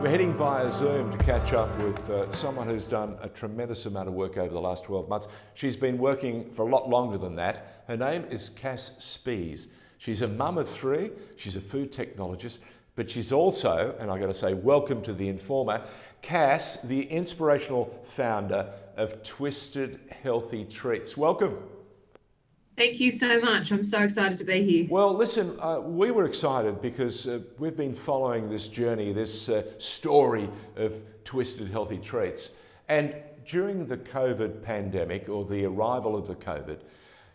We're heading via Zoom to catch up with someone who's done a tremendous amount of work over the last 12 months. She's been working for a lot longer than that. Her name is Spies. She's a mum of three, she's a food technologist, but she's also, and I got to say, welcome to The Informer, Cass, the inspirational founder of Twisted Healthy Treats. Welcome. Thank you so much. I'm so excited to be here. Well, listen, we were excited because we've been following this journey, this story of Twisted Healthy Treats. And during the COVID pandemic, or the arrival of the COVID,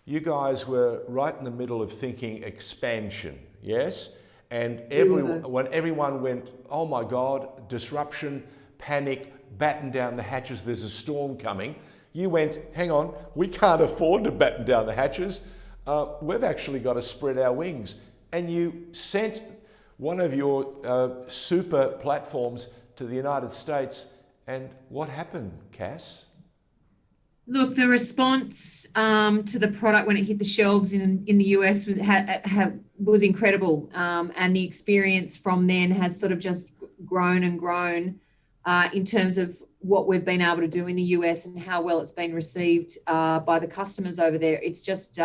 you guys were right in the middle of thinking expansion, yes? And when everyone went, oh my God, disruption, panic, batten down the hatches, there's a storm coming. You went, hang on, we can't afford to batten down the hatches. We've actually got to spread our wings. And you sent one of your super platforms to the United States. And what happened, Cass? Look, the response to the product when it hit the shelves in the US was incredible. And the experience from then has sort of just grown and grown in terms of what we've been able to do in the US and how well it's been received by the customers over there. It's just,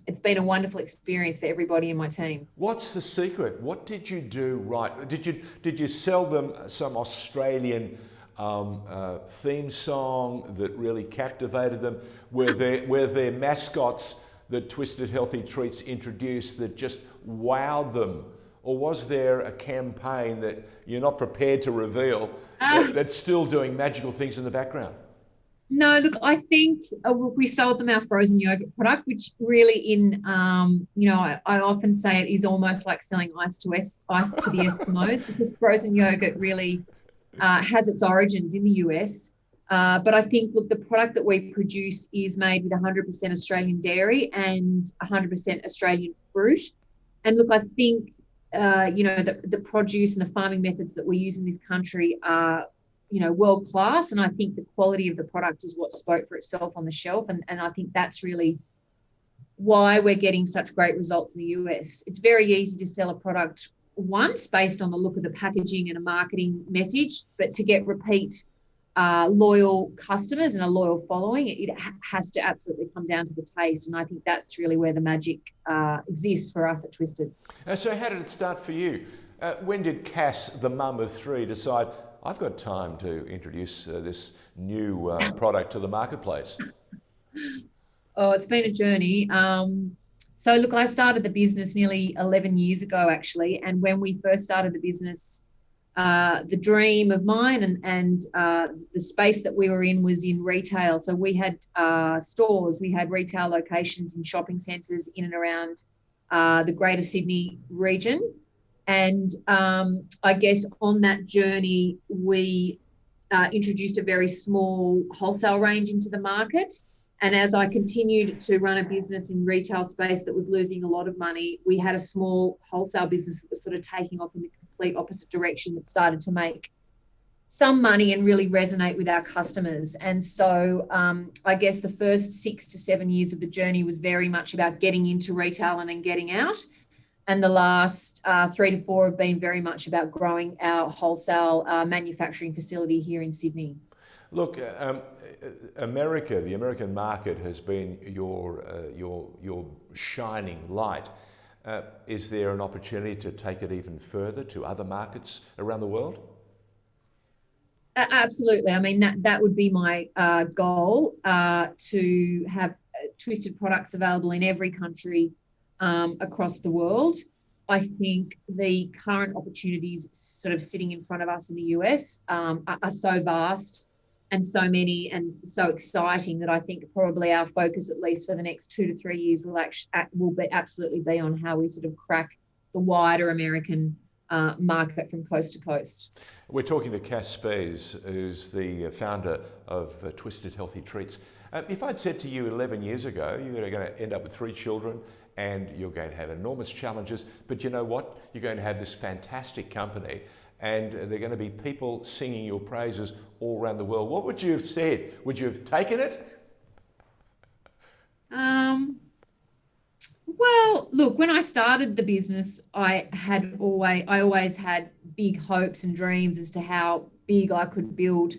it's been a wonderful experience for everybody in my team. What's the secret? What did you do right? Did you sell them some Australian theme song that really captivated them? Were there mascots that Twisted Healthy Treats introduced that just wowed them? Or was there a campaign that you're not prepared to reveal that's still doing magical things in the background? No, look, I think we sold them our frozen yogurt product, which really I often say it is almost like selling ice to the Eskimos, because frozen yogurt really has its origins in the US. But I think, look, the product that we produce is made with 100% Australian dairy and 100% Australian fruit. And look, I think the produce and the farming methods that we use in this country are, world class. And I think the quality of the product is what spoke for itself on the shelf. And I think that's really why we're getting such great results in the US. It's very easy to sell a product once based on the look of the packaging and a marketing message, but to get repeat loyal customers and a loyal following, it has to absolutely come down to the taste. And I think that's really where the magic exists for us at Twisted. So how did it start for you? When did Cass, the mum of three, decide, I've got time to introduce this new product to the marketplace? Oh, it's been a journey. So look, I started the business nearly 11 years ago, actually. And when we first started the business, the dream of mine and the space that we were in was in retail. So we had stores, we had retail locations in shopping centres in and around the Greater Sydney region. And I guess on that journey, we introduced a very small wholesale range into the market. And as I continued to run a business in retail space that was losing a lot of money, we had a small wholesale business that was sort of taking off in the complete opposite direction, that started to make some money and really resonate with our customers. And so I guess the first 6 to 7 years of the journey was very much about getting into retail and then getting out. And the last 3 to 4 have been very much about growing our wholesale manufacturing facility here in Sydney. Look, America, the American market has been your shining light. Is there an opportunity to take it even further to other markets around the world? Absolutely. I mean, that would be my goal, to have Twisted products available in every country across the world. I think the current opportunities sort of sitting in front of us in the US are so vast and so many and so exciting that I think probably our focus, at least for the next 2 to 3 years, will absolutely be on how we sort of crack the wider American market from coast to coast. We're talking to Cass Spies, who's the founder of Twisted Healthy Treats. If I'd said to you 11 years ago, you're going to end up with 3 children and you're going to have enormous challenges, but you know what? You're going to have this fantastic company and there are going to be people singing your praises all around the world. What would you have said? Would you have taken it? Well, look, when I started the business, I always had big hopes and dreams as to how big I could build,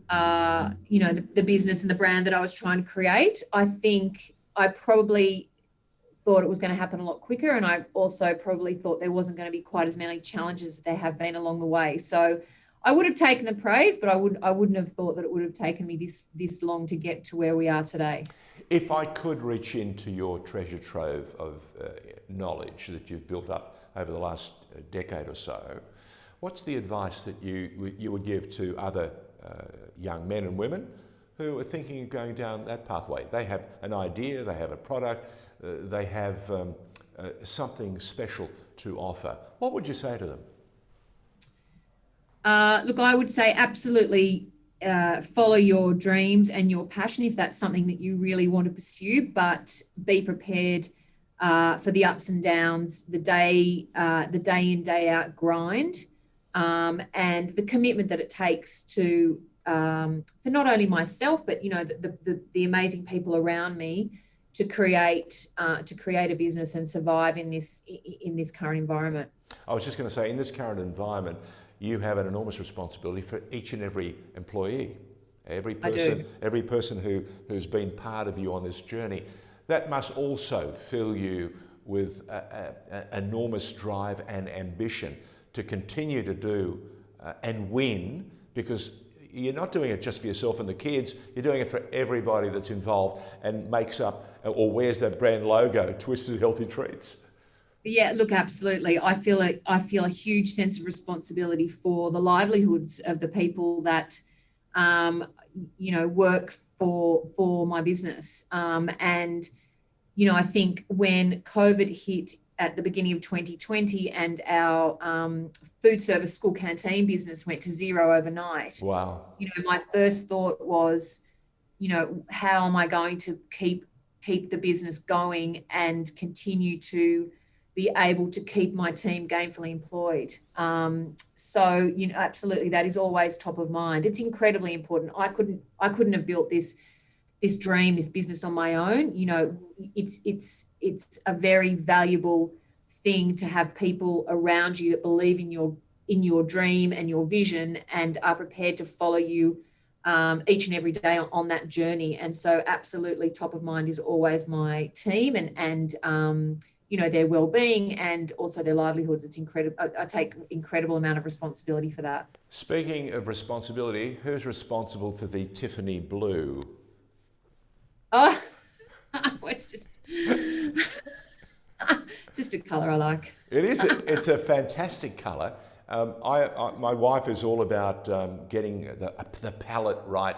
the business and the brand that I was trying to create. I think I probably thought it was going to happen a lot quicker, and I also probably thought there wasn't going to be quite as many challenges as there have been along the way. So I would have taken the praise, but I wouldn't have thought that it would have taken me this long to get to where we are today. If I could reach into your treasure trove of knowledge that you've built up over the last decade or so, what's the advice that you would give to other young men and women who are thinking of going down that pathway? They have an idea, they have a product, they have something special to offer. What would you say to them? Look, I would say absolutely follow your dreams and your passion if that's something that you really want to pursue, but be prepared for the ups and downs, the day in, day out grind, and the commitment that it takes to for not only myself, but the amazing people around me to create a business and survive in this current environment. I was just going to say, in this current environment, you have an enormous responsibility for each and every employee, every person who's been part of you on this journey. That must also fill you with enormous drive and ambition to continue to do and win, because you're not doing it just for yourself and the kids, you're doing it for everybody that's involved and makes up or wears that brand logo, Twisted Healthy Treats. Yeah, look, absolutely. I feel a huge sense of responsibility for the livelihoods of the people that, work for my business. And I think when COVID hit at the beginning of 2020 and our food service school canteen business went to zero overnight. Wow. My first thought was, how am I going to keep the business going and continue to be able to keep my team gainfully employed. So absolutely, that is always top of mind. It's incredibly important. I couldn't have built this dream, this business on my own. It's a very valuable thing to have people around you that believe in your dream and your vision and are prepared to follow you each and every day on that journey. And so absolutely top of mind is always my team and their well-being and also their livelihoods. It's incredible. I take incredible amount of responsibility for that. Speaking of responsibility, who's responsible for the Tiffany blue? Oh, it's just a colour I like. It is. It's a fantastic colour. My wife is all about getting the palette right,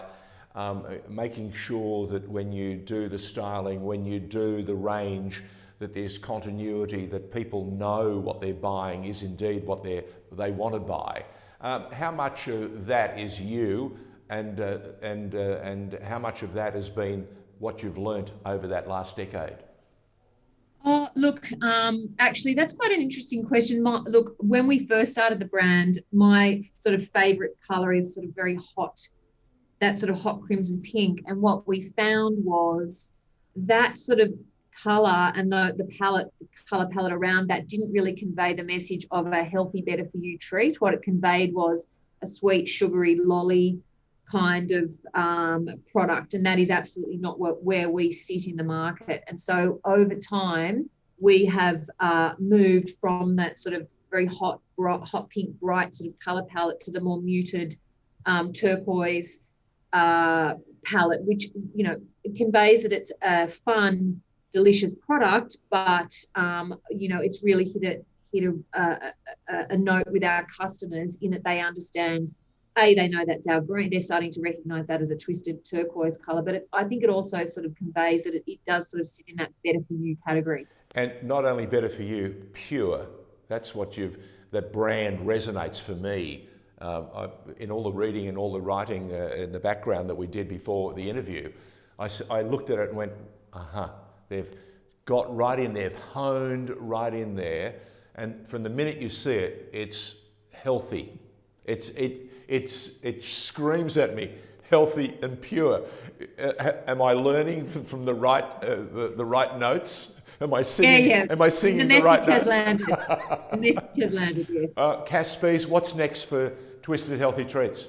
making sure that when you do the styling, when you do the range, that there's continuity, that people know what they're buying is indeed what they want to buy. How much of that is you, and how much of that has been what you've learnt over that last decade? Oh, look, actually, that's quite an interesting question. Look, when we first started the brand, my sort of favourite colour is sort of very hot, that sort of hot crimson pink. And what we found was that sort of colour and the colour palette around that didn't really convey the message of a healthy, better for you treat. What it conveyed was a sweet, sugary, lolly kind of product, and that is absolutely not where we sit in the market. And so over time, we have moved from that sort of very hot pink, bright sort of colour palette to the more muted turquoise palette, which conveys that it's a fun, delicious product, but it's really hit a note with our customers in that they understand. They know that's our green. They're starting to recognise that as a twisted turquoise colour, but I think it also sort of conveys that it does sort of sit in that better for you category. And not only better for you, pure. That's what that brand resonates for me. In all the reading and all the writing in the background that we did before the interview, I looked at it and went, they've got right in, they've honed right in there. And from the minute you see it, it's healthy. It screams at me, healthy and pure. Am I learning from the right notes? Am I singing? Yeah. Am I singing The the right message has notes? landed. The message has landed, yes. Cass Spies, what's next for Twisted Healthy Treats?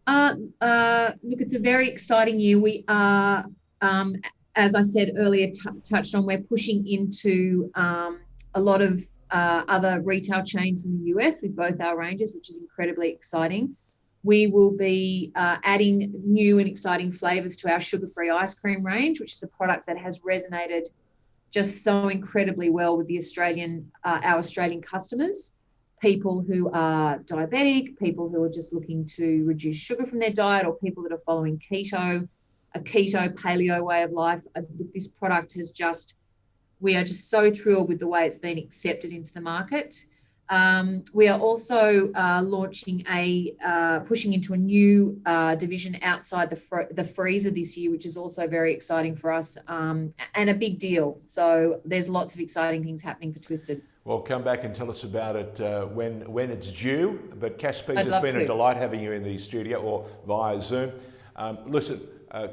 Look, it's a very exciting year. We are, as I said earlier, touched on, we're pushing into a lot of other retail chains in the US with both our ranges, which is incredibly exciting. We will be adding new and exciting flavors to our sugar-free ice cream range, which is a product that has resonated just so incredibly well with our Australian customers. People who are diabetic, people who are just looking to reduce sugar from their diet, or people that are following keto, a keto paleo way of life. This product we are just so thrilled with the way it's been accepted into the market. We are also pushing into a new division outside the freezer this year, which is also very exciting for us, and a big deal. So there's lots of exciting things happening for Twisted. Well, come back and tell us about it when it's due. But Cass Spies, it's been to. a delight having you in the studio or via Zoom. Listen,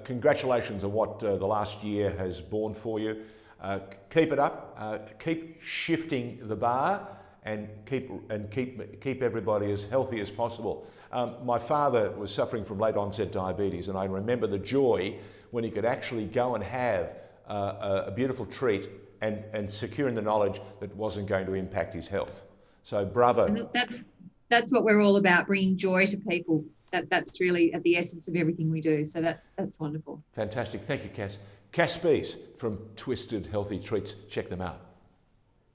congratulations on what the last year has borne for you. Keep it up. Keep shifting the bar, and keep everybody as healthy as possible. My father was suffering from late onset diabetes, and I remember the joy when he could actually go and have a beautiful treat and secure in the knowledge that it wasn't going to impact his health. So bravo. And that's what we're all about, bringing joy to people. That's really at the essence of everything we do. So that's wonderful. Fantastic. Thank you, Cass. Cass Spies from Twisted Healthy Treats. Check them out.